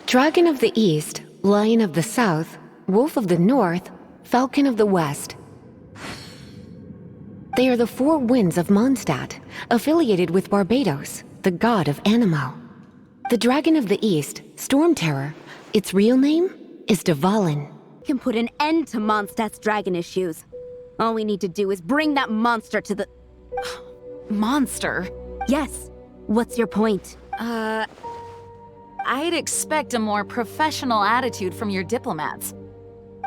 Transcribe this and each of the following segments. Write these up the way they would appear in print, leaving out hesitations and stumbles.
Dragon of the East, Lion of the South, Wolf of the North, Falcon of the West. They are the four winds of Mondstadt, affiliated with Barbados, the god of Anemo. The Dragon of the East, Storm Terror, its real name is Dvalin. Can put an end to Mondstadt's dragon issues. All we need to do is bring that monster to the... Monster? Yes. What's your point? I'd expect a more professional attitude from your diplomats.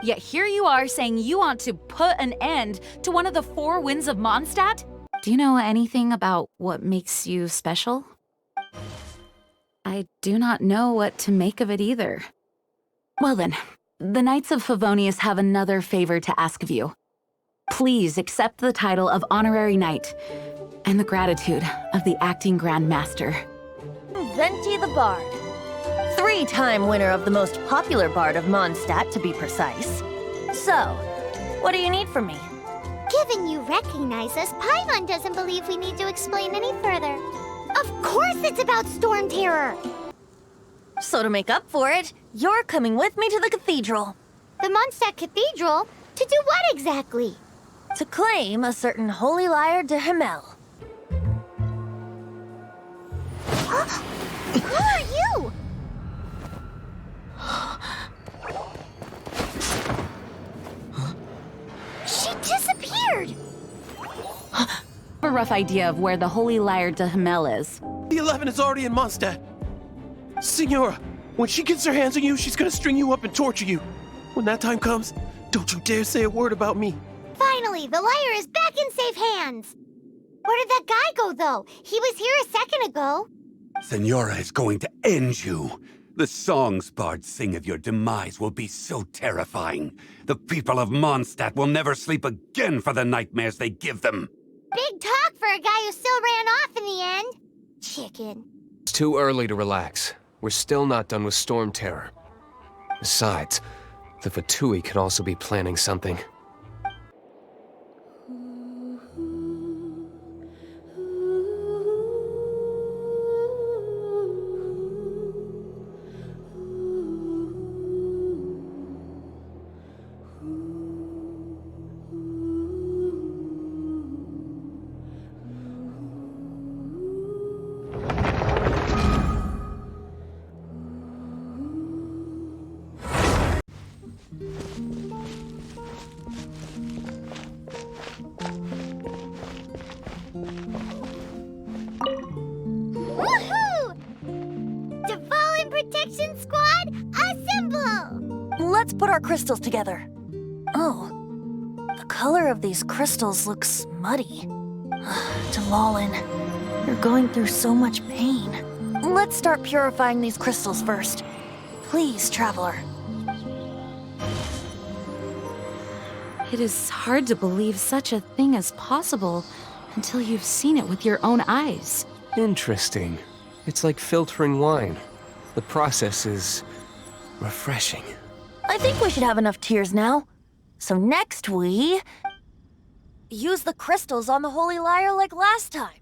Yet here you are saying you want to put an end to one of the four winds of Mondstadt? Do you know anything about what makes you special? I do not know what to make of it either. Well then, the Knights of Favonius have another favor to ask of you. Please accept the title of Honorary Knight and the gratitude of the Acting Grand Master. Venti the Bard. 3-time winner of the most popular bard of Mondstadt, to be precise. So, what do you need from me? Given you recognize us, Paimon doesn't believe we need to explain any further. Of course it's about Storm Terror! So to make up for it, you're coming with me to the cathedral. The Mondstadt Cathedral? To do what exactly? To claim a certain Holy Lyre de Himmel. Who are you? She disappeared! A rough idea of where the Holy Lyre de Himmel is. The 11 is already in Mondstadt. Signora, when she gets her hands on you, she's gonna string you up and torture you. When that time comes, don't you dare say a word about me. Finally, the lyre is back in safe hands! Where did that guy go, though? He was here a second ago. Senora is going to end you. The songs bards sing of your demise will be so terrifying. The people of Mondstadt will never sleep again for the nightmares they give them. Big talk for a guy who still ran off in the end. Chicken. It's too early to relax. We're still not done with Storm Terror. Besides, the Fatui could also be planning something. Woohoo! Dvalin Protection Squad, assemble! Let's put our crystals together. Oh, the color of these crystals looks muddy. Dvalin, you're going through so much pain. Let's start purifying these crystals first. Please, Traveler. It is hard to believe such a thing is possible until you've seen it with your own eyes. Interesting. It's like filtering wine. The process is refreshing. I think we should have enough tears now. So next we... use the crystals on the Holy Lyre like last time.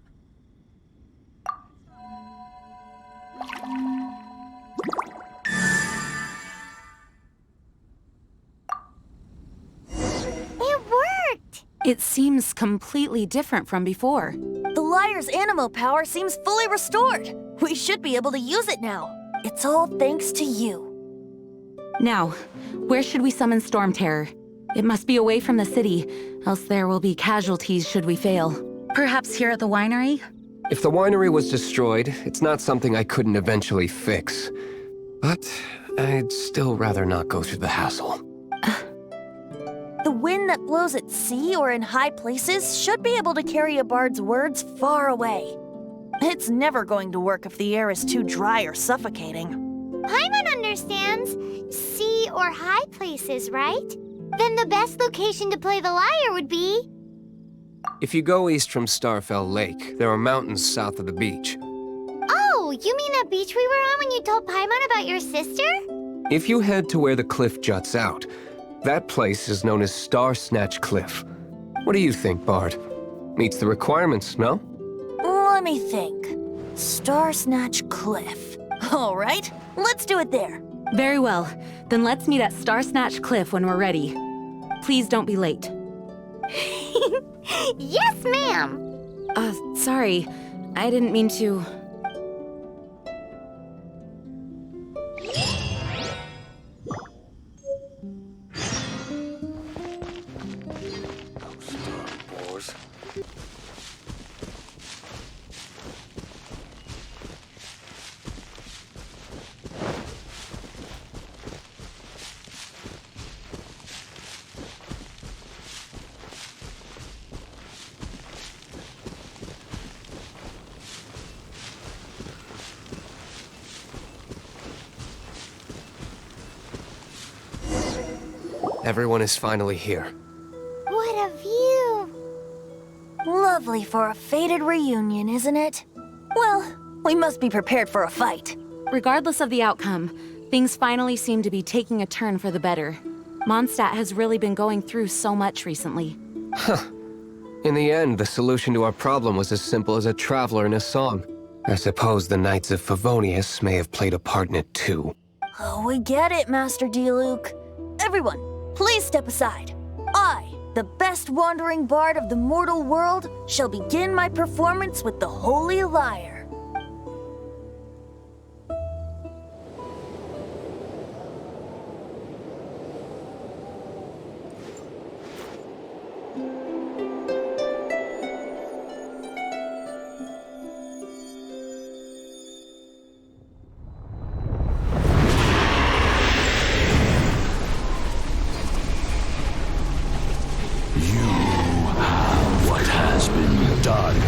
It worked! It seems completely different from before. The Lyre's animo power seems fully restored. We should be able to use it now. It's all thanks to you. Now, where should we summon Storm Terror? It must be away from the city, else there will be casualties should we fail. Perhaps here at the winery? If the winery was destroyed, it's not something I couldn't eventually fix. But I'd still rather not go through the hassle. The wind that blows at sea or in high places should be able to carry a bard's words far away. It's never going to work if the air is too dry or suffocating. Paimon understands. Sea or high places, right? Then the best location to play the lyre would be... If you go east from Starfell Lake, there are mountains south of the beach. Oh, you mean that beach we were on when you told Paimon about your sister? If you head to where the cliff juts out, that place is known as Star Snatch Cliff. What do you think, Bard? Meets the requirements, no? Let me think. Star Snatch Cliff. All right, let's do it there. Very well. Then let's meet at Star Snatch Cliff when we're ready. Please don't be late. Yes, ma'am! Sorry. I didn't mean to... Everyone is finally here. What a view! Lovely for a fated reunion, isn't it? Well, we must be prepared for a fight. Regardless of the outcome, things finally seem to be taking a turn for the better. Mondstadt has really been going through so much recently. In the end, the solution to our problem was as simple as a traveler in a song. I suppose the Knights of Favonius may have played a part in it too. Oh, we get it, Master D-Luke. Everyone, please step aside. I, the best wandering bard of the mortal world, shall begin my performance with the Holy Lyre. What has been done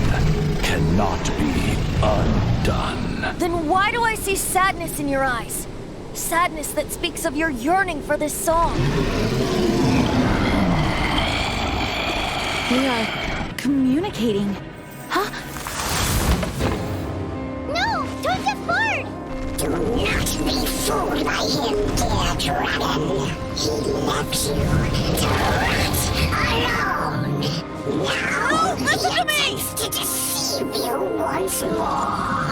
cannot be undone. Then why do I see sadness in your eyes? Sadness that speaks of your yearning for this song. We are communicating. Huh? No! Don't get bored! Do not be fooled by him, dear dragon. He left you to rot alone. Now listen to me! to deceive you once more.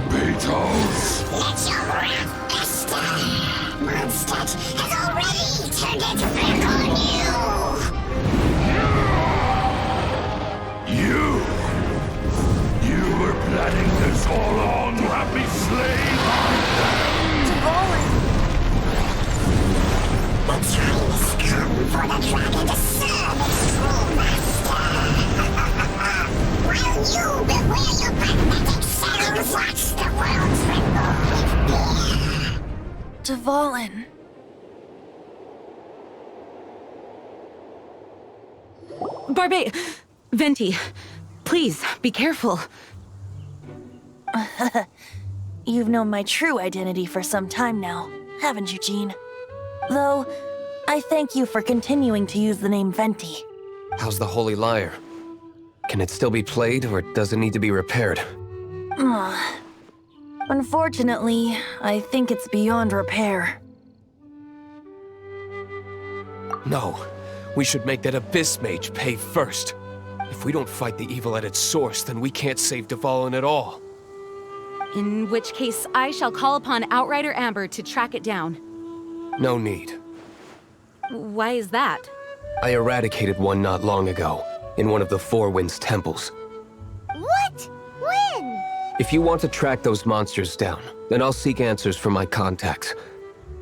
Beatles. Let your wrath fester. Mondstadt has already turned its back on you. You were planning this all along to have me slain. The time has come for the dragon to serve its true master. While you beware your pathetic selves, watch the world tremble with fear. Dvalin. Venti, please, be careful. You've known my true identity for some time now, haven't you, Jean? Though, I thank you for continuing to use the name Venti. How's the Holy Lyre? Can it still be played, or does it need to be repaired? Unfortunately, I think it's beyond repair. No. We should make that Abyss Mage pay first. If we don't fight the evil at its source, then we can't save Dvalin at all. In which case, I shall call upon Outrider Amber to track it down. No need. Why is that? I eradicated one not long ago, in one of the Four Winds temples. What? When? If you want to track those monsters down, then I'll seek answers from my contacts.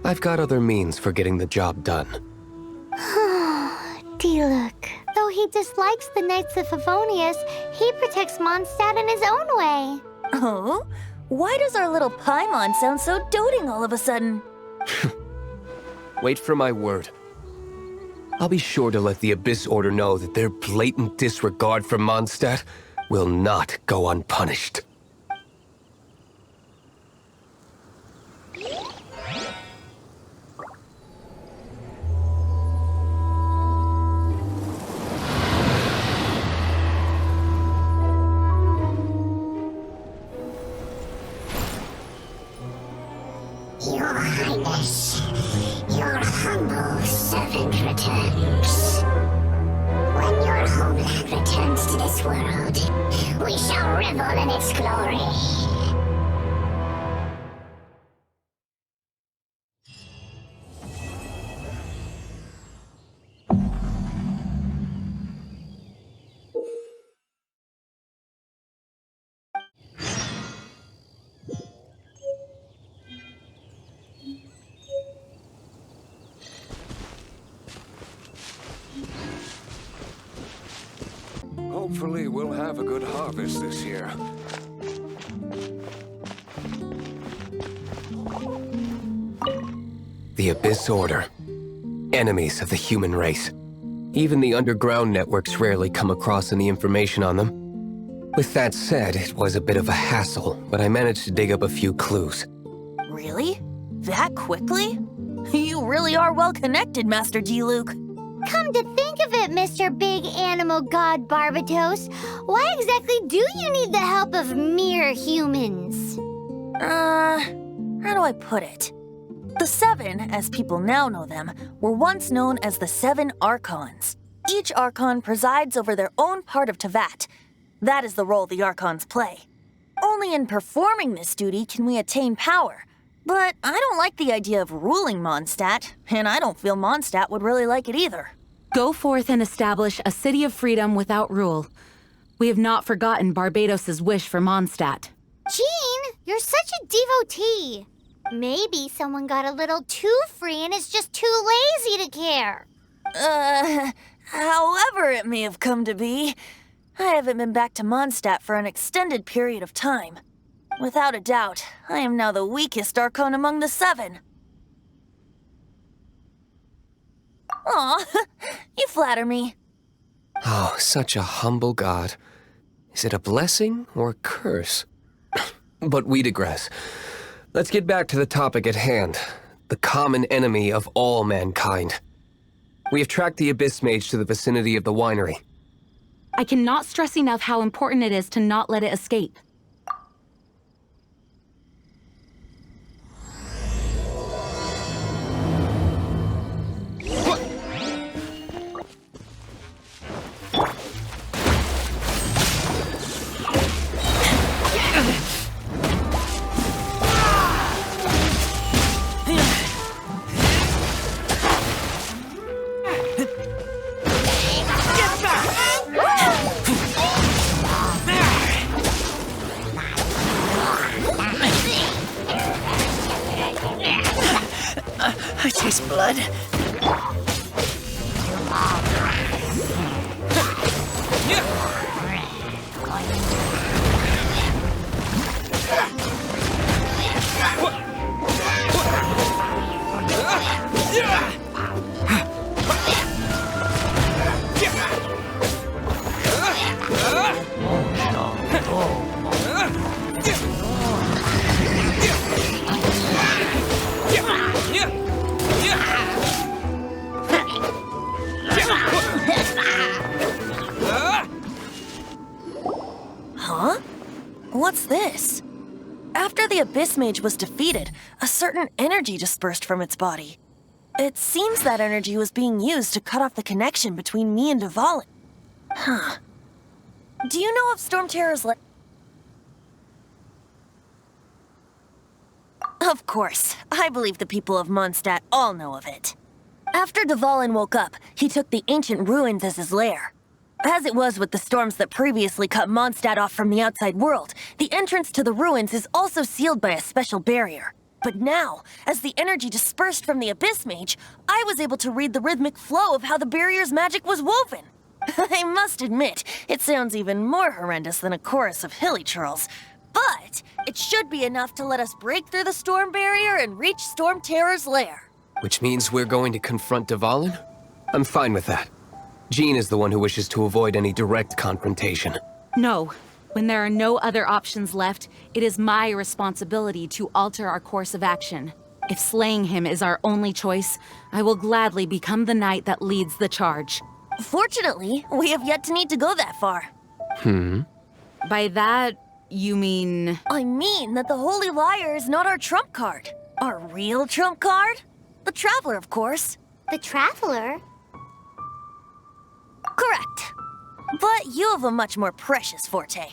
I've got other means for getting the job done. D-Luke. Though he dislikes the Knights of Favonius, he protects Mondstadt in his own way. Oh? Why does our little Paimon sound so doting all of a sudden? Wait for my word. I'll be sure to let the Abyss Order know that their blatant disregard for Mondstadt will not go unpunished. Your Highness, your humble servant returns. When your homeland returns to this world, we shall revel in its glory. Hopefully we'll have a good harvest this year. The Abyss Order. Enemies of the human race. Even the underground networks rarely come across any information on them. With that said, it was a bit of a hassle, but I managed to dig up a few clues. Really? That quickly? You really are well connected, Master D-Luke. Come to think of it, Mr. Big Animal God Barbatos, why exactly do you need the help of mere humans? How do I put it? The Seven, as people now know them, were once known as the Seven Archons. Each Archon presides over their own part of Tevat. That is the role the Archons play. Only in performing this duty can we attain power. But I don't like the idea of ruling Mondstadt, and I don't feel Mondstadt would really like it either. Go forth and establish a city of freedom without rule. We have not forgotten Barbados' wish for Mondstadt. Jean, you're such a devotee. Maybe someone got a little too free and is just too lazy to care. However it may have come to be, I haven't been back to Mondstadt for an extended period of time. Without a doubt, I am now the weakest Archon among the Seven. Aw, you flatter me. Oh, such a humble god. Is it a blessing or a curse? But we digress. Let's get back to the topic at hand. The common enemy of all mankind. We have tracked the Abyss Mage to the vicinity of the winery. I cannot stress enough how important it is to not let it escape. I taste blood. Huh? What's this? After the Abyss Mage was defeated, a certain energy dispersed from its body. It seems that energy was being used to cut off the connection between me and Dvalin. Huh. Do you know of Storm Terror's Of course. I believe the people of Mondstadt all know of it. After Dvalin woke up, he took the ancient ruins as his lair. As it was with the storms that previously cut Mondstadt off from the outside world, the entrance to the ruins is also sealed by a special barrier. But now, as the energy dispersed from the Abyss Mage, I was able to read the rhythmic flow of how the barrier's magic was woven. I must admit, it sounds even more horrendous than a chorus of hilly churls. But it should be enough to let us break through the storm barrier and reach Storm Terror's lair. Which means we're going to confront Dvalin? I'm fine with that. Jean is the one who wishes to avoid any direct confrontation. No. When there are no other options left, it is my responsibility to alter our course of action. If slaying him is our only choice, I will gladly become the knight that leads the charge. Fortunately, we have yet to need to go that far. By that, you mean... I mean that the Holy Liar is not our trump card. Our real trump card? The Traveler, of course. The Traveler? Correct. But you have a much more precious forte.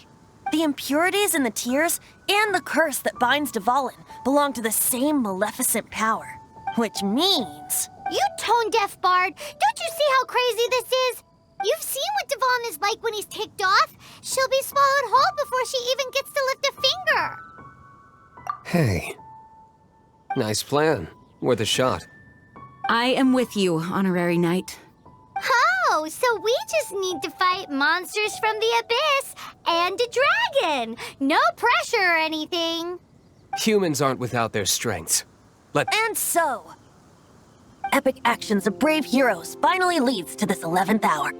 The impurities in the tears and the curse that binds Dvalin belong to the same maleficent power. Which means... You tone-deaf bard! Don't you see how crazy this is? You've seen what Dvalin is like when he's ticked off. She'll be swallowed whole before she even gets to lift a finger. Hey. Nice plan. Worth a shot. I am with you, honorary knight. Ha! Oh, so we just need to fight monsters from the abyss and a dragon. No pressure or anything. Humans aren't without their strengths. And so, epic actions of brave heroes finally leads to this 11th hour.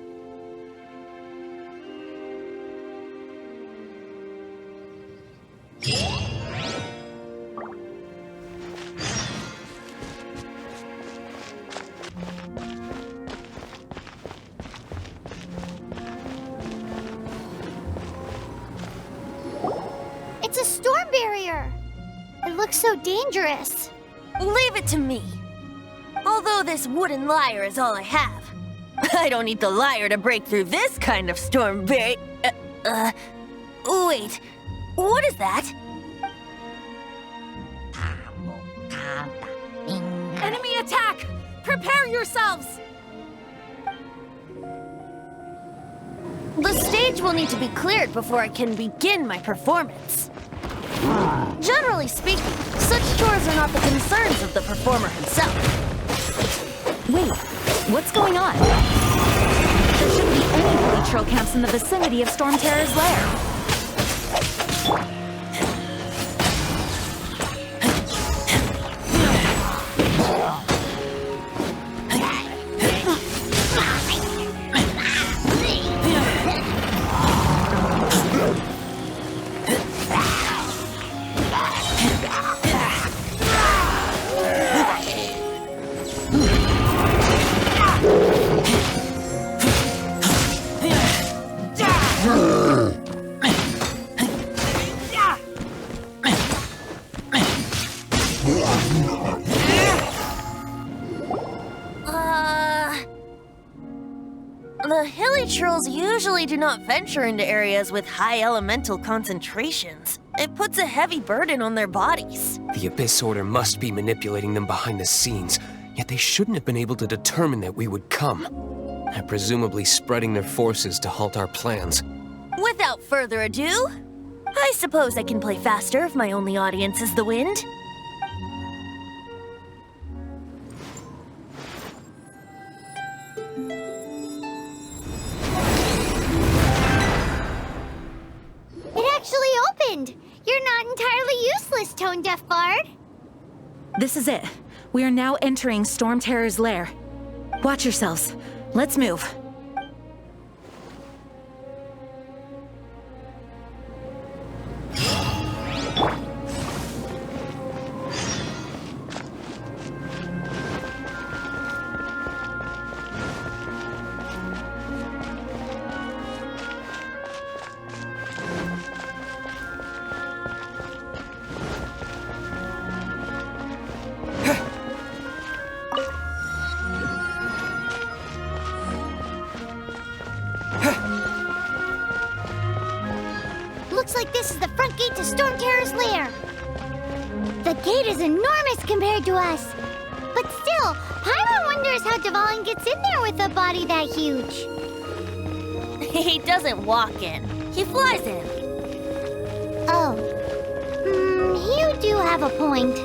It's a storm barrier. It looks so dangerous. Leave it to me. Although this wooden lyre is all I have, I don't need the lyre to break through this kind of storm barrier. Wait, what is that? Enemy attack! Prepare yourselves! The stage will need to be cleared before I can begin my performance. Generally speaking, such chores are not the concerns of the performer himself. Wait, what's going on? There shouldn't be any village troll camps in the vicinity of Storm Terror's lair. The hilly trolls usually do not venture into areas with high elemental concentrations. It puts a heavy burden on their bodies. The Abyss Order must be manipulating them behind the scenes, yet they shouldn't have been able to determine that we would come. They're presumably spreading their forces to halt our plans. Without further ado, I suppose I can play faster if my only audience is the wind. It actually opened. You're not entirely useless, Tone Deaf Bard. This is it. We are now entering Storm Terror's lair. Watch yourselves. Let's move. Looks like this is the front gate to Storm Terror's lair. The gate is enormous compared to us. But still, Paimon wonders how Dvalin gets in there with a body that huge. He doesn't walk in. He flies in. Oh. You do have a point.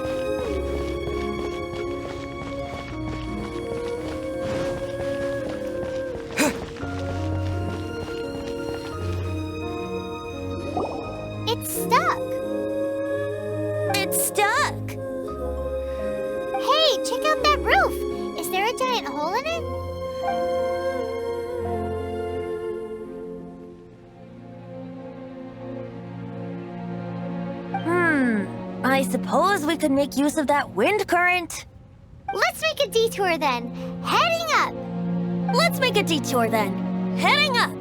It's stuck. It's stuck. Hey, check out that roof. Is there a giant hole in it? I suppose we could make use of that wind current. Let's make a detour then. Heading up. Let's make a detour then. Heading up.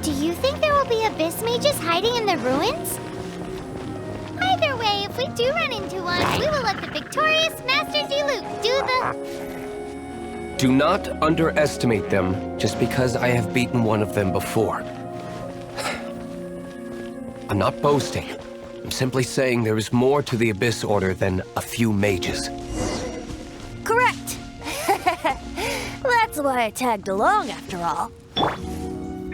Do you think there will be abyss mages hiding in the ruins? Either way, if we do run into one, we will let the victorious Master Diluc do the... Do not underestimate them just because I have beaten one of them before. I'm not boasting. I'm simply saying there is more to the Abyss Order than a few mages. Correct. That's why I tagged along after all.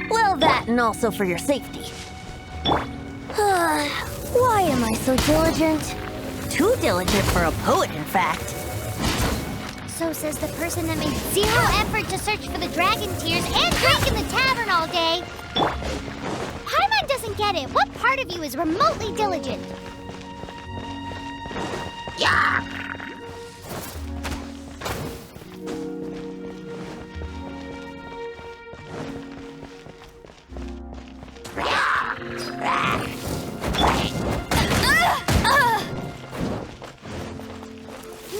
Well, that and also for your safety. Why am I so diligent? Too diligent for a poet, in fact. So says the person that made zero effort to search for the dragon tears and drink in the tavern all day. Paimon doesn't get it. What part of you is remotely diligent?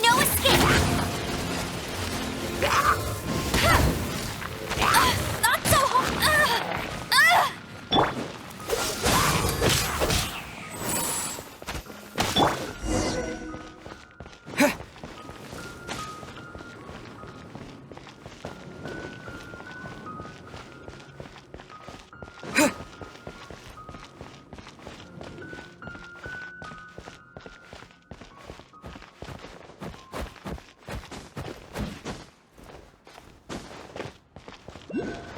No escape! Not so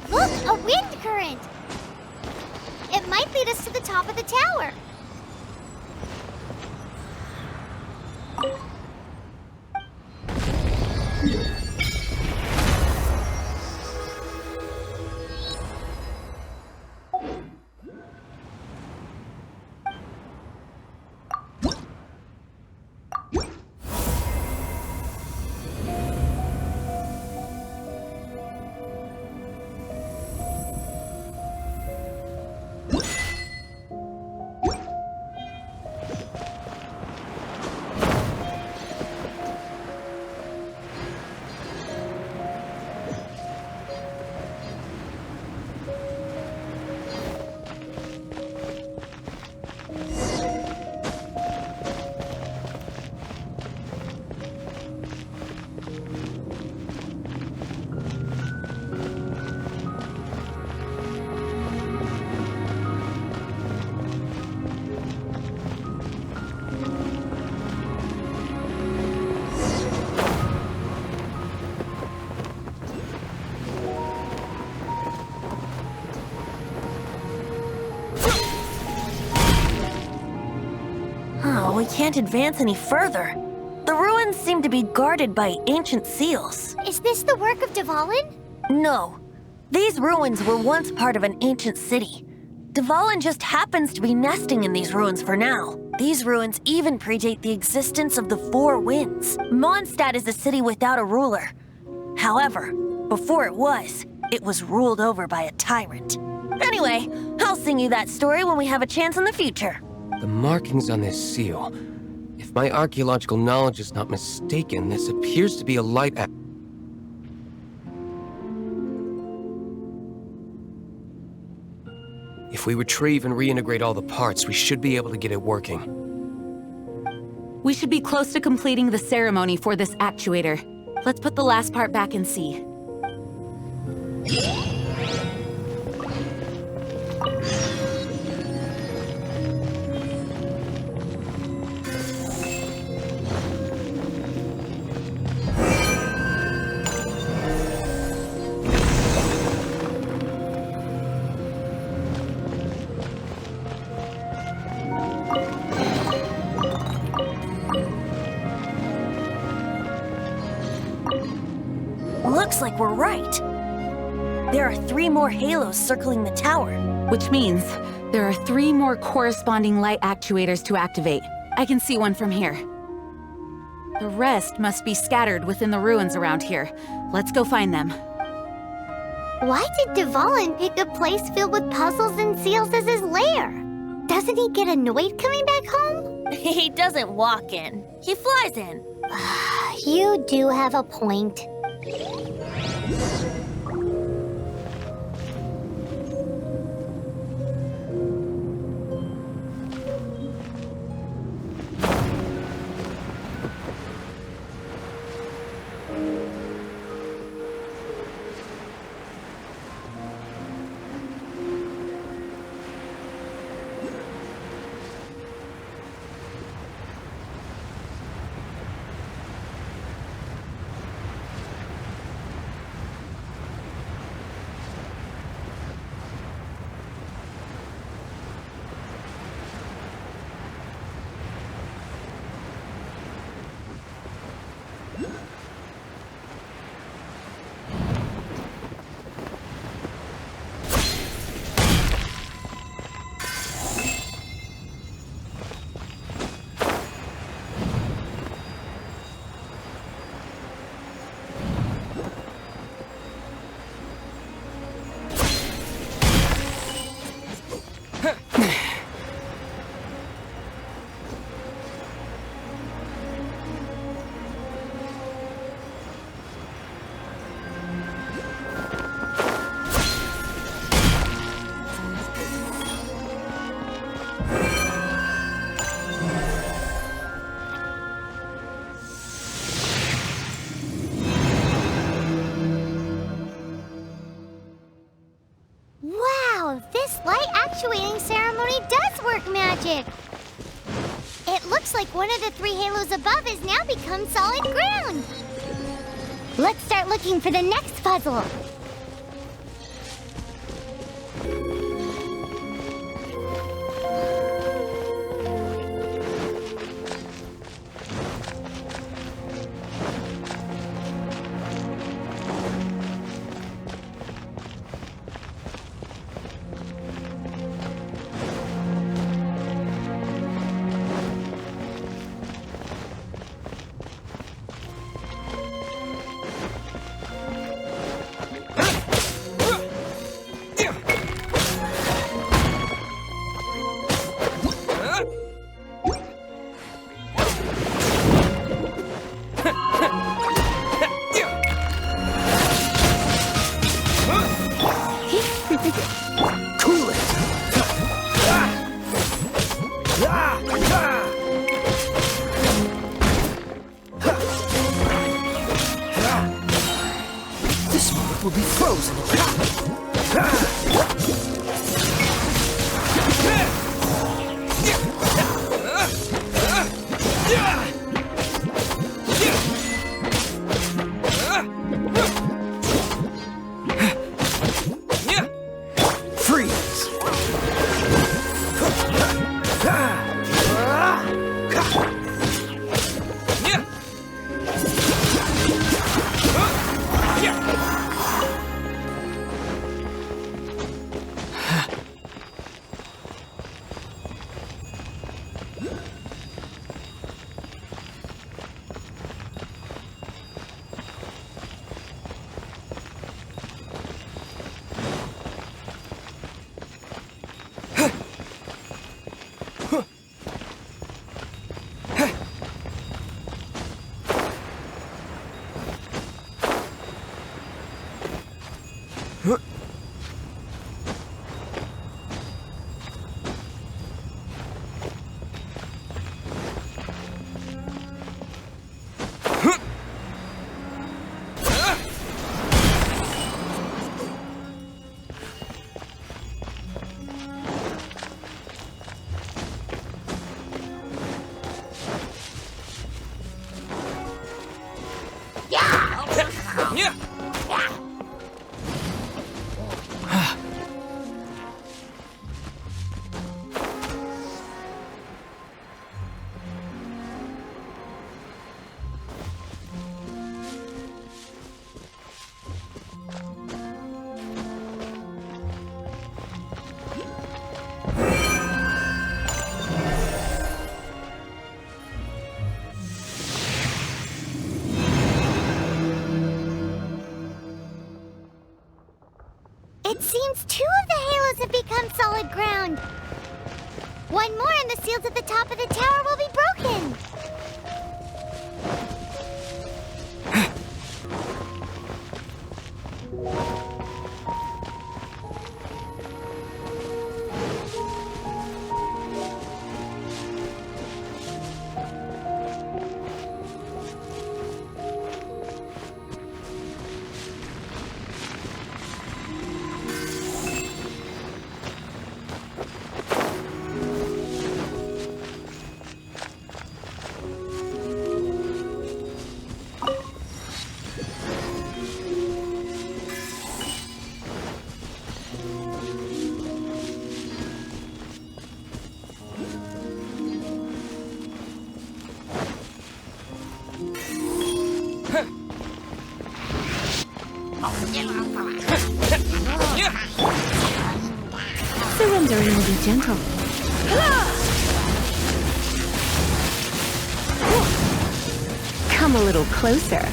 Look, a wind current. It might lead us to the top of the tower. We can't advance any further. The ruins seem to be guarded by ancient seals. Is this the work of Dvalin? No. These ruins were once part of an ancient city. Dvalin just happens to be nesting in these ruins for now. These ruins even predate the existence of the Four Winds. Mondstadt is a city without a ruler. However, before it was ruled over by a tyrant. Anyway, I'll sing you that story when we have a chance in the future. The markings on this seal. If my archaeological knowledge is not mistaken, this appears to be a light If we retrieve and reintegrate all the parts, we should be able to get it working. We should be close to completing the ceremony for this actuator. Let's put the last part back and see. Looks like we're right. There are 3 more halos circling the tower. Which means there are 3 more corresponding light actuators to activate. I can see one from here. The rest must be scattered within the ruins around here. Let's go find them. Why did Dvalin pick a place filled with puzzles and seals as his lair? Doesn't he get annoyed coming back home? He doesn't walk in. He flies in. You do have a point. light actuating ceremony does work magic. It looks like one of the 3 halos above has now become solid ground. Let's start looking for the next puzzle. This moment will be frozen. Freeze! It seems 2 of the halos have become solid ground. One more and the seals at the top of the tower will be broken. Surrendering will be gentle. Come a little closer.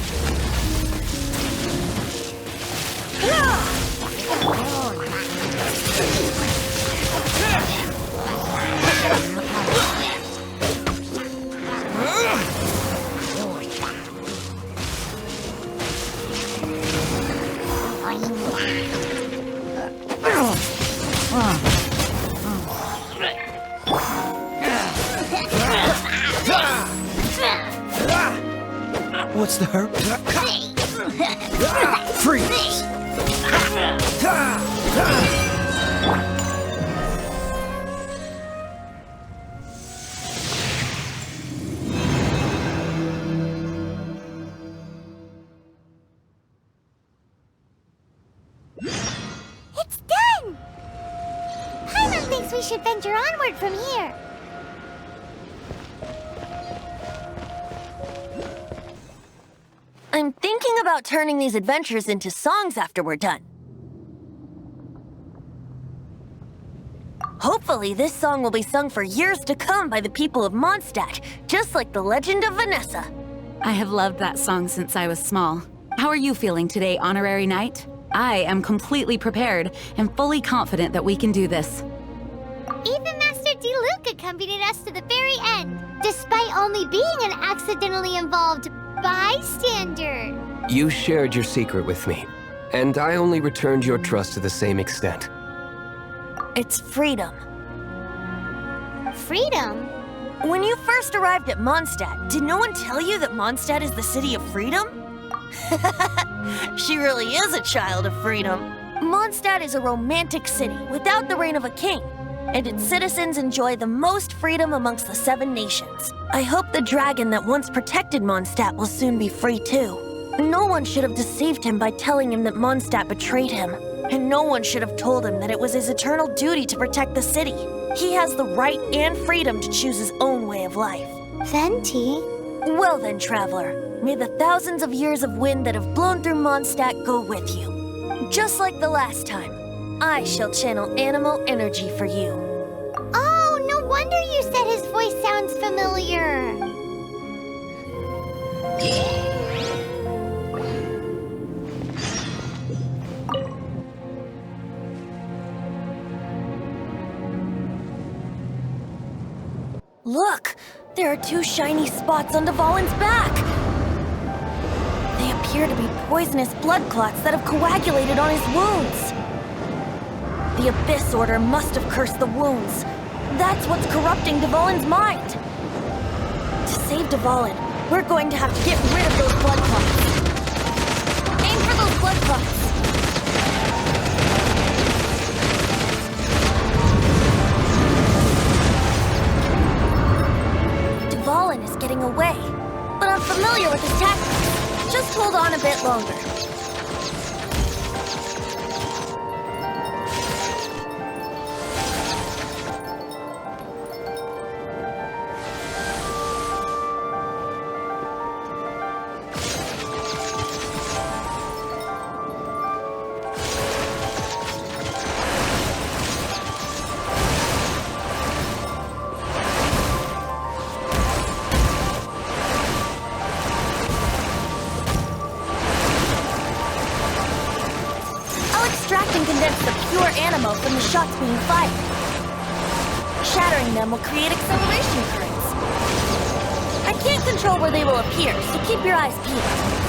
What's the hurt? Freeze! we should venture onward from here. I'm thinking about turning these adventures into songs after we're done. Hopefully, this song will be sung for years to come by the people of Mondstadt, just like the legend of Vanessa. I have loved that song since I was small. How are you feeling today, Honorary Knight? I am completely prepared and fully confident that we can do this. Even Master D-Luke accompanied us to the very end, despite only being an accidentally involved bystander. You shared your secret with me, and I only returned your trust to the same extent. It's freedom. Freedom? When you first arrived at Mondstadt, did no one tell you that Mondstadt is the city of freedom? She really is a child of freedom. Mondstadt is a romantic city without the reign of a king, and its citizens enjoy the most freedom amongst the 7 nations. I hope the dragon that once protected Mondstadt will soon be free too. No one should have deceived him by telling him that Mondstadt betrayed him, and no one should have told him that it was his eternal duty to protect the city. He has the right and freedom to choose his own way of life. Venti? Well then, traveler, may the thousands of years of wind that have blown through Mondstadt go with you. Just like the last time, I shall channel animal energy for you. Oh, no wonder you said his voice sounds familiar. Look! There are 2 shiny spots on Dvalin's back! They appear to be poisonous blood clots that have coagulated on his wounds. The Abyss Order must have cursed the wounds. That's what's corrupting Dvalin's mind. To save Dvalin, we're going to have to get rid of those blood clots. Aim for those blood clots. Dvalin is getting away, but I'm familiar with his tactics. Just hold on a bit longer. From the shots being fired. Shattering them will create acceleration currents. I can't control where they will appear, so keep your eyes peeled.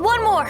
one more!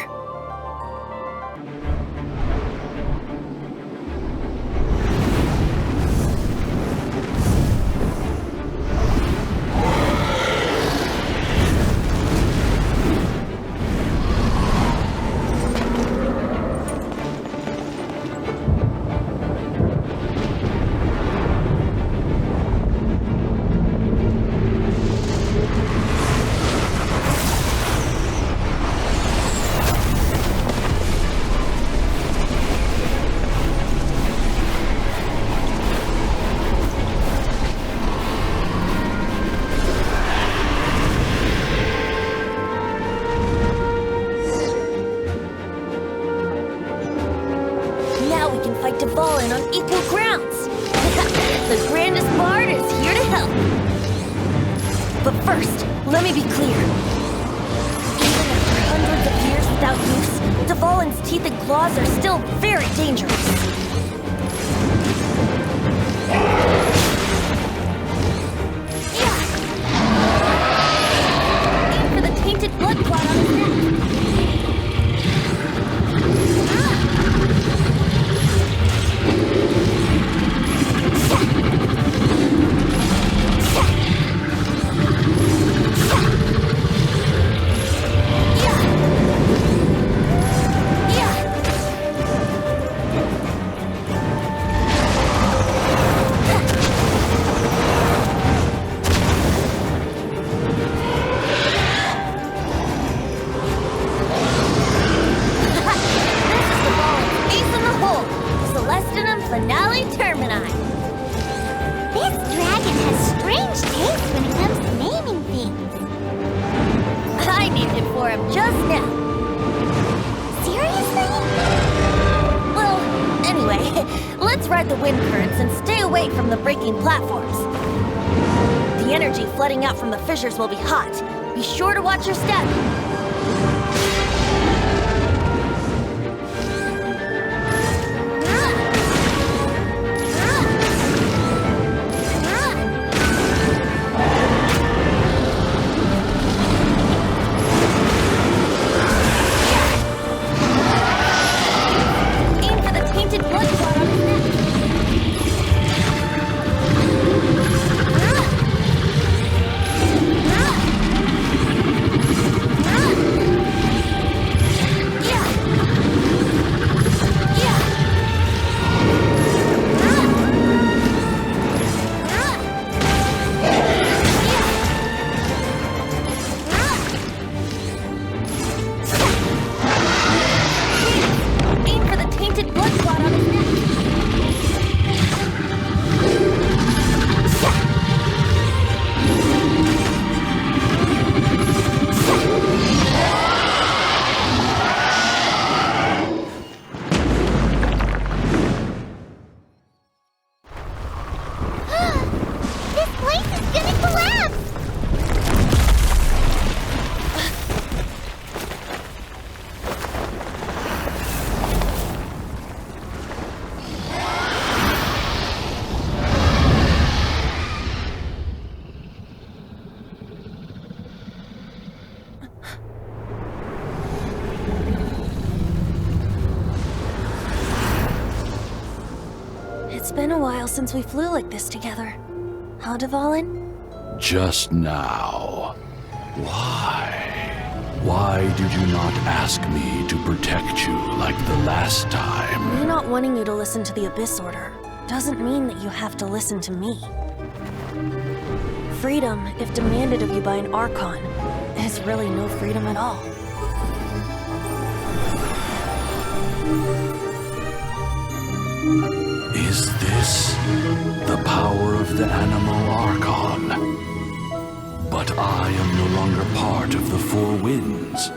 Devalin on equal grounds. The grandest bard is here to help. But first, let me be clear. Even after hundreds of years without use, Devalin's teeth and claws are still very dangerous. Aim for the tainted blood clot on his neck. Finale Termini. This dragon has strange taste when it comes to naming things. I named it for him just now. Seriously? Well, anyway, let's ride the wind currents and stay away from the breaking platforms. The energy flooding out from the fissures will be hot. Be sure to watch your step. It's been a while since we flew like this together. Huh, Devalin? Just now. Why? Why did you not ask me to protect you like the last time? Me not wanting you to listen to the Abyss Order doesn't mean that you have to listen to me. Freedom, if demanded of you by an Archon, is really no freedom at all. Is this the power of the Animal Archon? But I am no longer part of the Four Winds.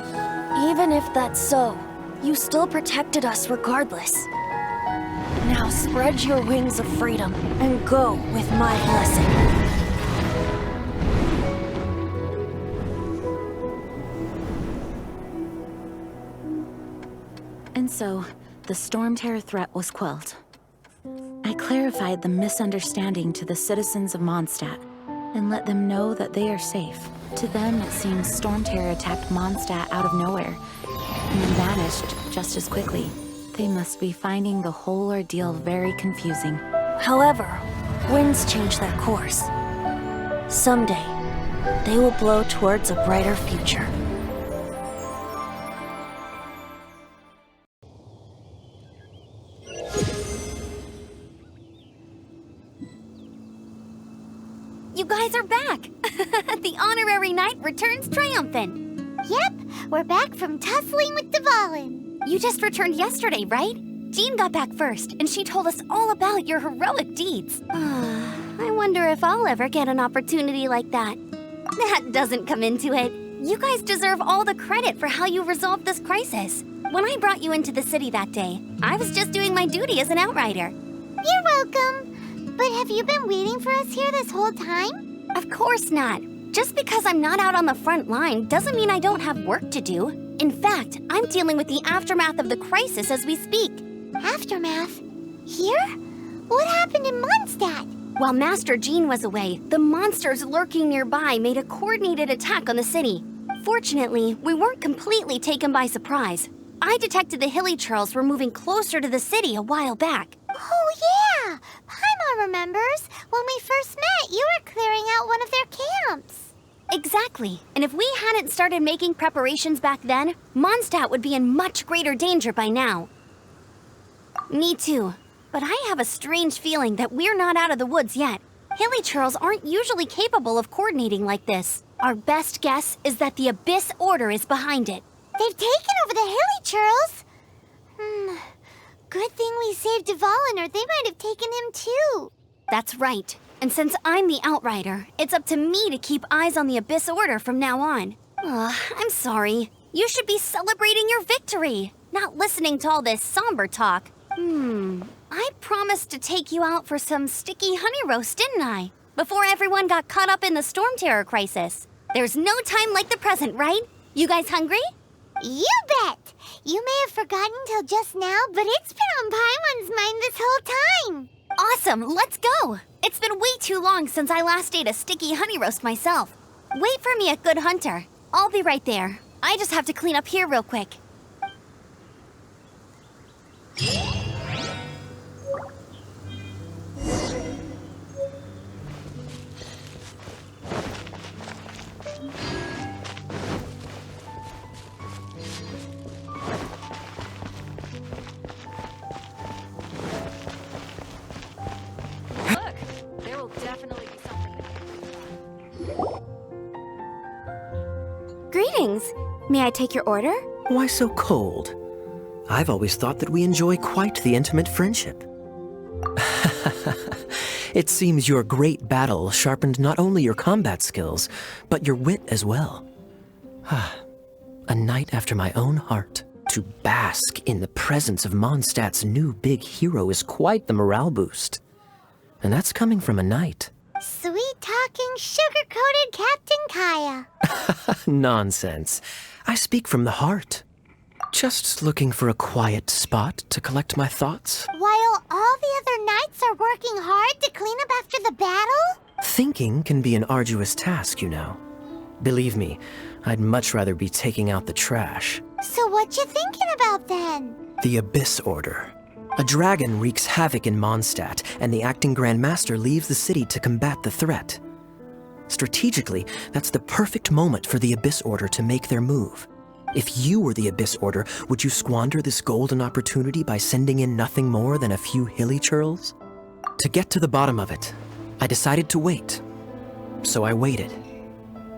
Even if that's so, you still protected us regardless. Now spread your wings of freedom and go with my blessing. And so, the Storm Terror threat was quelled. I clarified the misunderstanding to the citizens of Mondstadt and let them know that they are safe. To them, it seems Storm Terror attacked Mondstadt out of nowhere, vanished just as quickly. They must be finding the whole ordeal very confusing. However, winds change their course. Someday, they will blow towards a brighter future. You guys are back! The honorary knight returns triumphant. Yep, we're back from tussling with Dvalin. You just returned yesterday, right? Jean got back first, and she told us all about your heroic deeds. I wonder if I'll ever get an opportunity like that. That doesn't come into it. You guys deserve all the credit for how you resolved this crisis. When I brought you into the city that day, I was just doing my duty as an outrider. You're welcome. But have you been waiting for us here this whole time? Of course not. Just because I'm not out on the front line doesn't mean I don't have work to do. In fact, I'm dealing with the aftermath of the crisis as we speak. Aftermath? Here? What happened in Mondstadt? While Master Jean was away, the monsters lurking nearby made a coordinated attack on the city. Fortunately, we weren't completely taken by surprise. I detected the Hilly Churls were moving closer to the city a while back. Oh, yeah! Paimon remembers. When we first met, you were clearing out one of their camps. Exactly. And if we hadn't started making preparations back then, Mondstadt would be in much greater danger by now. Me too. But I have a strange feeling that we're not out of the woods yet. Hilly Churls aren't usually capable of coordinating like this. Our best guess is that the Abyss Order is behind it. They've taken over the Hilly Churls? Good thing we saved Dvalin, or they might have taken him too. That's right. And since I'm the Outrider, it's up to me to keep eyes on the Abyss Order from now on. I'm sorry. You should be celebrating your victory, not listening to all this somber talk. I promised to take you out for some sticky honey roast, didn't I? Before everyone got caught up in the Storm Terror crisis. There's no time like the present, right? You guys hungry? You bet! You may have forgotten till just now, but it's been on Paimon's mind this whole time. Awesome, let's go! It's been way too long since I last ate a sticky honey roast myself. Wait for me at Good Hunter. I'll be right there. I just have to clean up here real quick. Greetings. May I take your order? Why so cold? I've always thought that we enjoy quite the intimate friendship. It seems your great battle sharpened not only your combat skills, but your wit as well. A knight after my own heart. To bask in the presence of Mondstadt's new big hero is quite the morale boost. And that's coming from a knight. Sweet-talking, sugar-coated Captain Kaya. Nonsense. I speak from the heart. Just looking for a quiet spot to collect my thoughts. While all the other knights are working hard to clean up after the battle? Thinking can be an arduous task, you know. Believe me, I'd much rather be taking out the trash. So what you thinking about then? The Abyss Order. A dragon wreaks havoc in Mondstadt, and the acting Grand Master leaves the city to combat the threat. Strategically, that's the perfect moment for the Abyss Order to make their move. If you were the Abyss Order, would you squander this golden opportunity by sending in nothing more than a few Hilly Churls? To get to the bottom of it, I decided to wait. So I waited,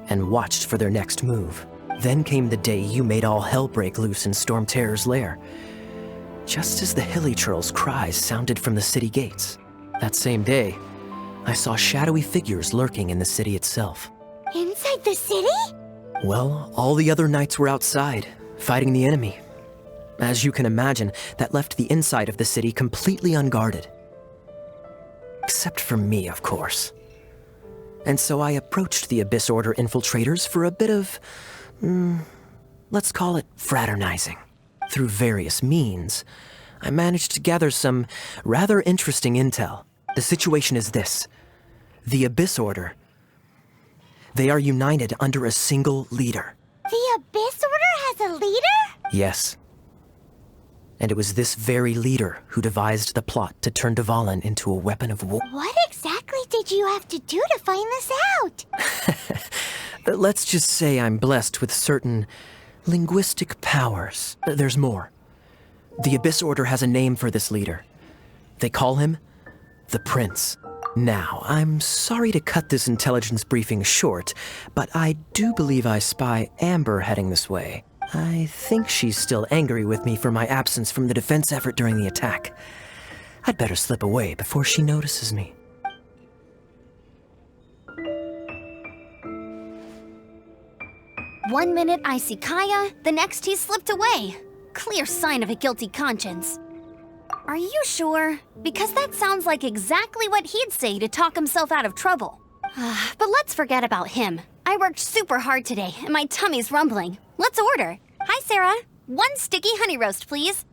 and watched for their next move. Then came the day you made all hell break loose in Storm Terror's lair. Just as the Hilly Churls' cries sounded from the city gates. That same day, I saw shadowy figures lurking in the city itself. Inside the city? Well, all the other knights were outside, fighting the enemy. As you can imagine, that left the inside of the city completely unguarded. Except for me, of course. And so I approached the Abyss Order infiltrators for a bit of, let's call it fraternizing. Through various means, I managed to gather some rather interesting intel. The situation is this. The Abyss Order. They are united under a single leader. The Abyss Order has a leader? Yes. And it was this very leader who devised the plot to turn Dvalin into a weapon of war. What exactly did you have to do to find this out? Let's just say I'm blessed with certain linguistic powers. There's more. The Abyss Order has a name for this leader. They call him the Prince. Now, I'm sorry to cut this intelligence briefing short, but I do believe I spy Amber heading this way. I think she's still angry with me for my absence from the defense effort during the attack. I'd better slip away before she notices me. One minute I see Kaya, the next he slipped away. Clear sign of a guilty conscience. Are you sure? Because that sounds like exactly what he'd say to talk himself out of trouble. But let's forget about him. I worked super hard today, and my tummy's rumbling. Let's order. Hi, Sarah. 1 sticky honey roast, please.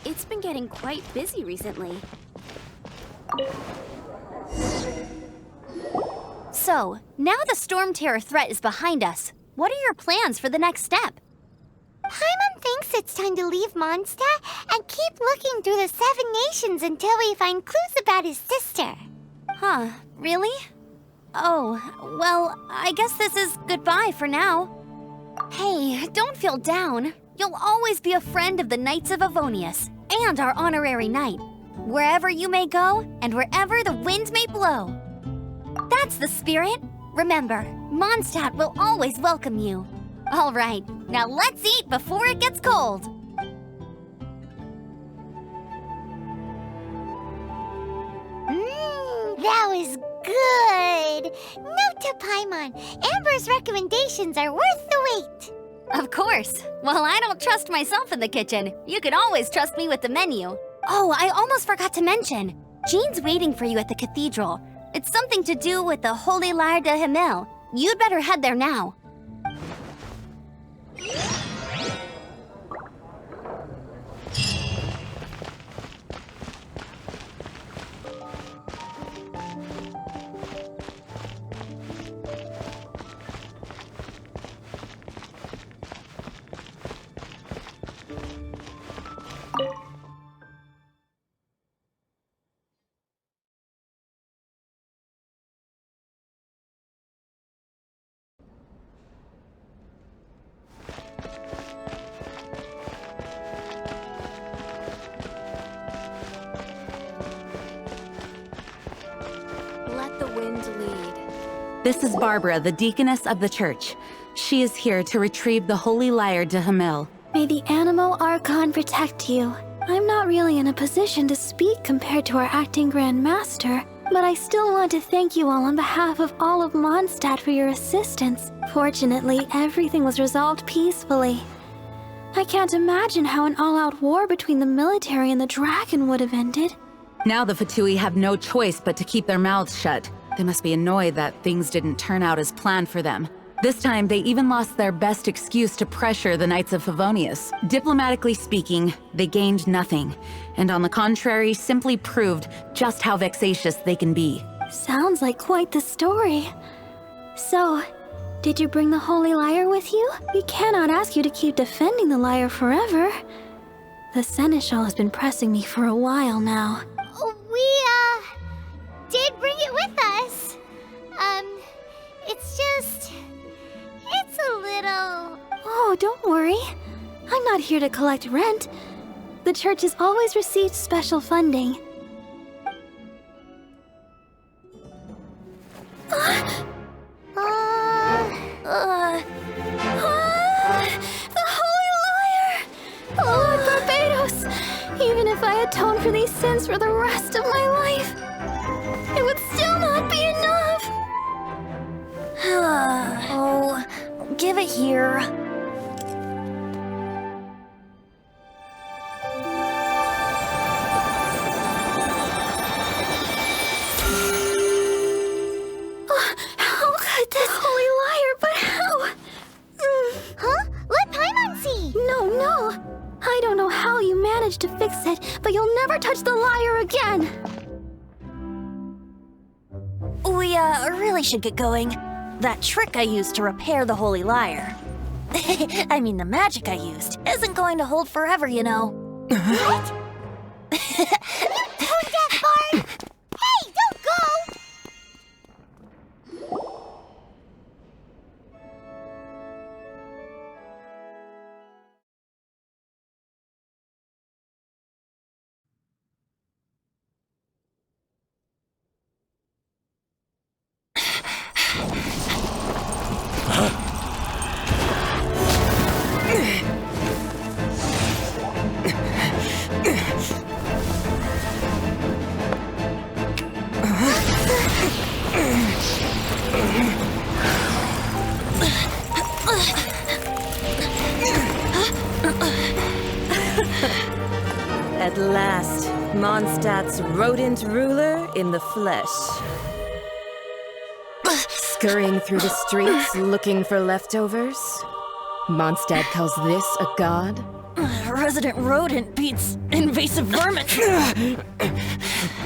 It's been getting quite busy recently. So, now the Storm Terror threat is behind us. What are your plans for the next step? Paimon thinks it's time to leave Mondstadt and keep looking through the 7 nations until we find clues about his sister. Huh, really? Oh, well, I guess this is goodbye for now. Hey, don't feel down. You'll always be a friend of the Knights of Avonius, and our honorary knight. Wherever you may go, and wherever the wind may blow. That's the spirit. Remember, Mondstadt will always welcome you. All right, now let's eat before it gets cold. That was good. Note to Paimon, Amber's recommendations are worth the wait. Of course. While I don't trust myself in the kitchen, you can always trust me with the menu. Oh, I almost forgot to mention. Jean's waiting for you at the cathedral. It's something to do with the Holy Lyre de Himmel. You'd better head there now. Let the wind lead. This is Barbara, the deaconess of the church. She is here to retrieve the Holy Lyre de Himmel. May the Animo Archon protect you. I'm not really in a position to speak compared to our acting Grand Master, but I still want to thank you all on behalf of all of Mondstadt for your assistance. Fortunately, everything was resolved peacefully. I can't imagine how an all-out war between the military and the dragon would have ended. Now the Fatui have no choice but to keep their mouths shut. They must be annoyed that things didn't turn out as planned for them. This time, they even lost their best excuse to pressure the Knights of Favonius. Diplomatically speaking, they gained nothing, and on the contrary, simply proved just how vexatious they can be. Sounds like quite the story. So, did you bring the Holy Lyre with you? We cannot ask you to keep defending the lyre forever. The Seneschal has been pressing me for a while now. We, did bring it with us. It's a little... Oh, don't worry. I'm not here to collect rent. The church has always received special funding. The Holy Lyre! Lord Barbados! Even if I atone for these sins for the rest of my life, it would still not be enough! Oh, give it here. How could this Holy Lyre, but how? Huh? Let Paimon see! No. I don't know how you managed to fix it, but you'll never touch the lyre again! We, really should get going. That trick I used to repair the Holy Lyre. I mean, the magic I used isn't going to hold forever, you know. What? Tone deaf, Bard! Hey, don't go! At last, Mondstadt's rodent ruler in the flesh. Scurrying through the streets looking for leftovers? Mondstadt calls this a god? Resident rodent beats invasive vermin.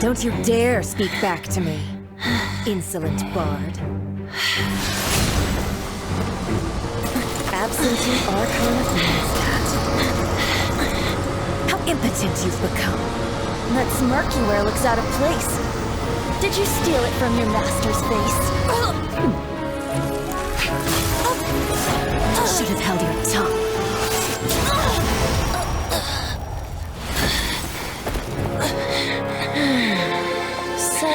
Don't you dare speak back to me, insolent bard. Absentee Archon of Mondstadt. How impotent you've become. That smirk you wear looks out of place. Did you steal it from your master's face? Should have held your tongue. So,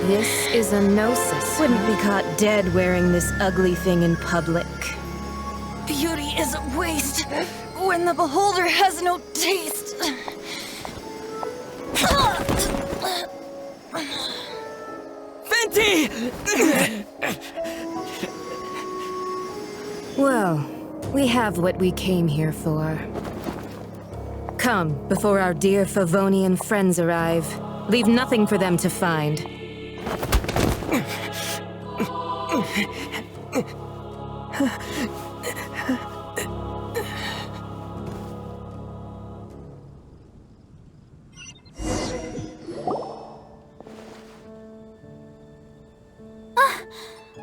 this is a gnosis. Wouldn't be caught dead wearing this ugly thing in public. Beauty is a waste when the beholder has no taste. Fenty! Well, we have what we came here for. Come, before our dear Favonian friends arrive. Leave nothing for them to find.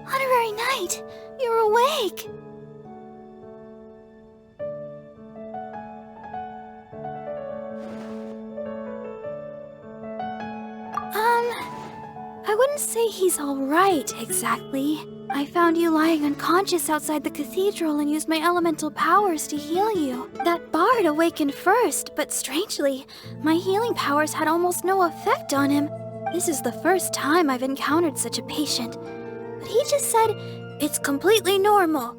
Honorary Knight, you're awake. I wouldn't say he's all right, exactly. I found you lying unconscious outside the cathedral and used my elemental powers to heal you. That bard awakened first, but strangely, my healing powers had almost no effect on him. This is the first time I've encountered such a patient. But he just said, it's completely normal,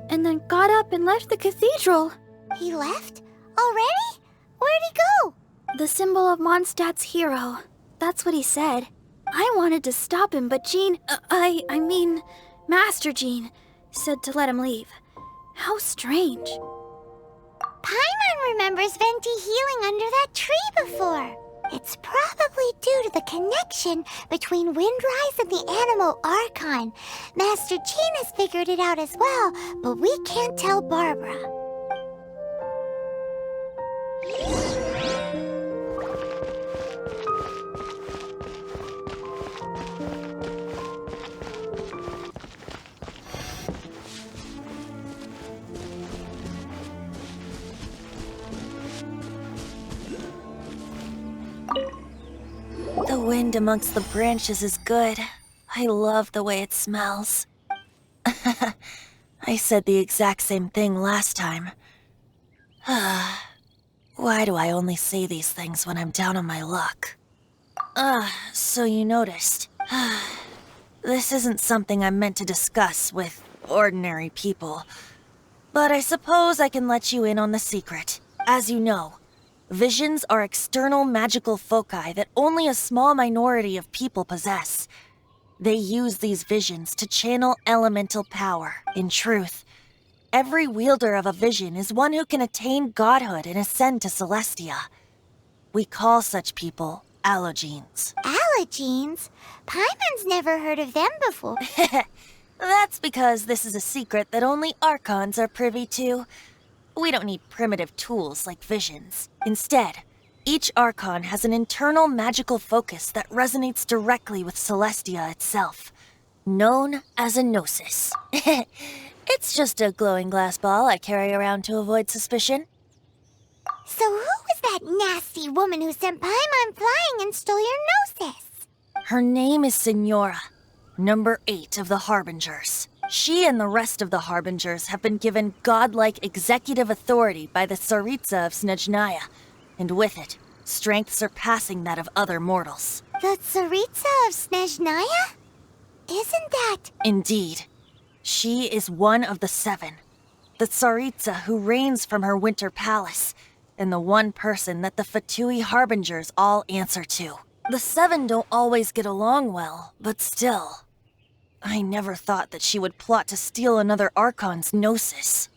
and then got up and left the cathedral. He left? Already? Where'd he go? The symbol of Mondstadt's hero. That's what he said. I wanted to stop him, but Jean, I mean, Master Jean, said to let him leave. How strange. Paimon remembers Venti healing under that tree before. It's probably due to the connection between Windrise and the Animal Archon. Master Jean has figured it out as well, but we can't tell Barbara. The wind amongst the branches is good. I love the way it smells. I said the exact same thing last time. Why do I only say these things when I'm down on my luck? So you noticed. This isn't something I'm meant to discuss with ordinary people. But I suppose I can let you in on the secret. As you know, visions are external magical foci that only a small minority of people possess. They use these visions to channel elemental power. In truth, every wielder of a vision is one who can attain godhood and ascend to Celestia. We call such people allogenes. Allogenes? Paimon's never heard of them before. That's because this is a secret that only Archons are privy to. We don't need primitive tools like visions. Instead, each Archon has an internal magical focus that resonates directly with Celestia itself. known as a gnosis. It's just a glowing glass ball I carry around to avoid suspicion. So who was that nasty woman who sent Paimon flying and stole your gnosis? Her name is Signora, number 8 of the Harbingers. She and the rest of the Harbingers have been given godlike executive authority by the Tsaritsa of Snezhnaya, and with it, strength surpassing that of other mortals. The Tsaritsa of Snezhnaya? Isn't that... Indeed. She is one of the 7. The Tsaritsa who reigns from her winter palace, and the one person that the Fatui Harbingers all answer to. The 7 don't always get along well, but still. I never thought that she would plot to steal another Archon's gnosis.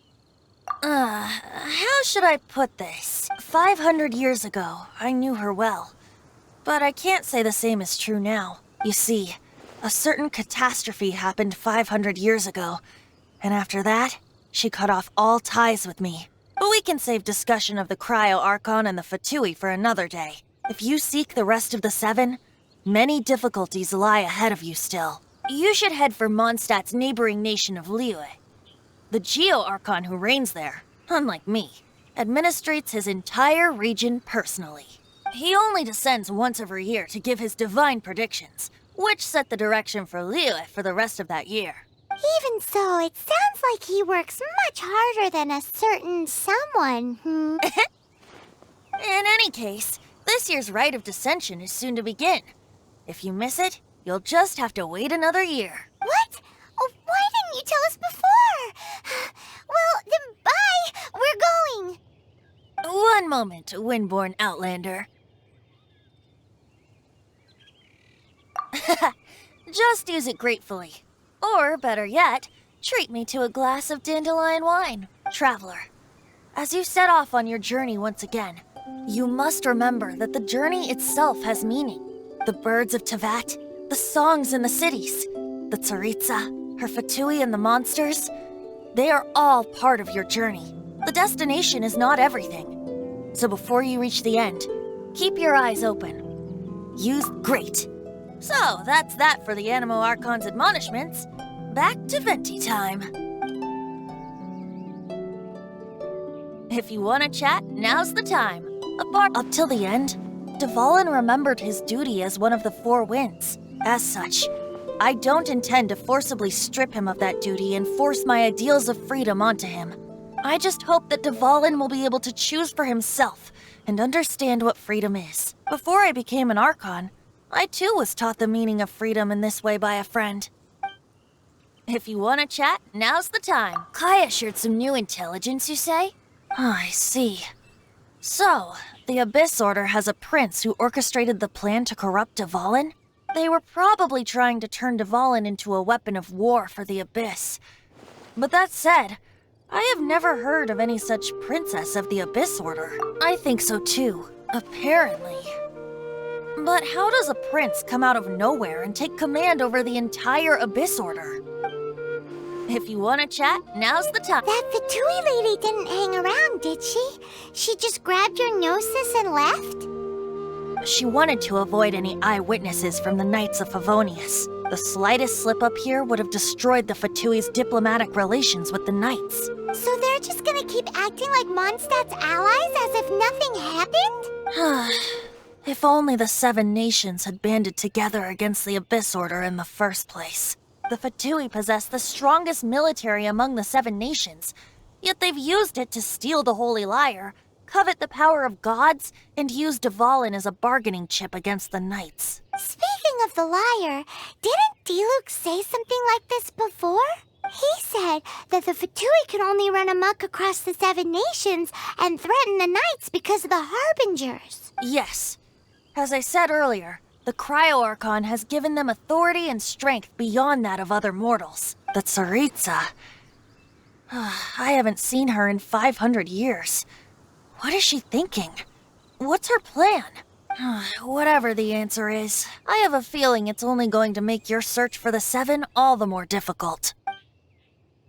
How should I put this? 500 years ago, I knew her well. But I can't say the same is true now. You see, a certain catastrophe happened 500 years ago, and after that, she cut off all ties with me. But we can save discussion of the Cryo Archon and the Fatui for another day. If you seek the rest of the 7, many difficulties lie ahead of you still. You should head for Mondstadt's neighboring nation of Liyue. The Geo-Archon who reigns there, unlike me, administrates his entire region personally. He only descends once every year to give his divine predictions, which set the direction for Liyue for the rest of that year. Even so, it sounds like he works much harder than a certain someone, In any case, this year's Rite of Descension is soon to begin. If you miss it, you'll just have to wait another year. What? Oh, why didn't you tell us before? Well, then bye! We're going! One moment, Windborn Outlander. Just use it gratefully. Or, better yet, treat me to a glass of dandelion wine. Traveler, as you set off on your journey once again, you must remember that the journey itself has meaning. The birds of Tevat, the songs in the cities, the Tsaritsa, her Fatui and the monsters, they are all part of your journey. The destination is not everything. So before you reach the end, keep your eyes open. Use great. So that's that for the Animo Archon's admonishments. Back to Venti time. If you want to chat, now's the time. Up till the end, Dvalin remembered his duty as one of the 4 winds. As such, I don't intend to forcibly strip him of that duty and force my ideals of freedom onto him. I just hope that Dvalin will be able to choose for himself and understand what freedom is. Before I became an Archon, I too was taught the meaning of freedom in this way by a friend. If you want to chat, now's the time. Kaya shared some new intelligence, you say? I see. So, the Abyss Order has a prince who orchestrated the plan to corrupt Dvalin? They were probably trying to turn Dvalin into a weapon of war for the Abyss. But that said, I have never heard of any such princess of the Abyss Order. I think so too, apparently. But how does a prince come out of nowhere and take command over the entire Abyss Order? If you want to chat, now's the time. That Fatui lady didn't hang around, did she? She just grabbed your gnosis and left? She wanted to avoid any eyewitnesses from the Knights of Favonius. The slightest slip-up here would have destroyed the Fatui's diplomatic relations with the Knights. So they're just gonna keep acting like Mondstadt's allies as if nothing happened? If only the 7 nations had banded together against the Abyss Order in the first place. The Fatui possess the strongest military among the 7 nations, yet they've used it to steal the Holy Lyre, covet the power of gods, and use Dvalin as a bargaining chip against the Knights. Speaking of the lyre, didn't Diluc say something like this before? He said that the Fatui could only run amok across the 7 nations and threaten the Knights because of the Harbingers. Yes. As I said earlier, the Cryo-Archon has given them authority and strength beyond that of other mortals. The Tsaritsa... I haven't seen her in 500 years. What is she thinking? What's her plan? Whatever the answer is, I have a feeling it's only going to make your search for the 7 all the more difficult.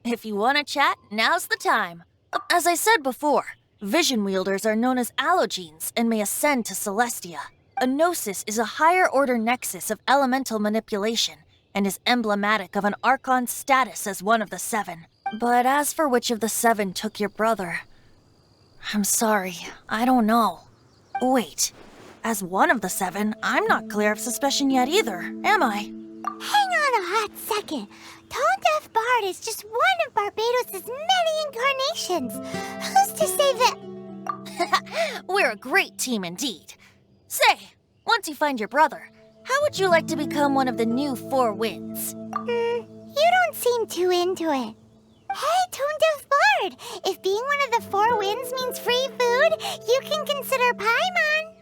If you want to chat, now's the time. As I said before, vision wielders are known as allogenes and may ascend to Celestia. A gnosis is a higher-order nexus of elemental manipulation, and is emblematic of an Archon's status as one of the 7. But as for which of the 7 took your brother, I'm sorry, I don't know. Wait, as one of the 7, I'm not clear of suspicion yet either, am I? Hang on a hot second. Tone Deaf Bard is just one of Barbados' many incarnations. Who's to say that... We're a great team indeed. Say, once you find your brother, how would you like to become one of the new 4 winds? You don't seem too into it. Hey, Tone Deaf Bard! If being one of the 4 winds means free food, you can consider Paimon.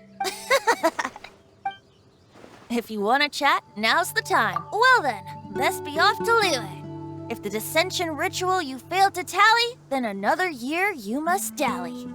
If you want to chat, now's the time. Well then, best be off to Liyue. If the dissension ritual you failed to tally, then another year you must dally.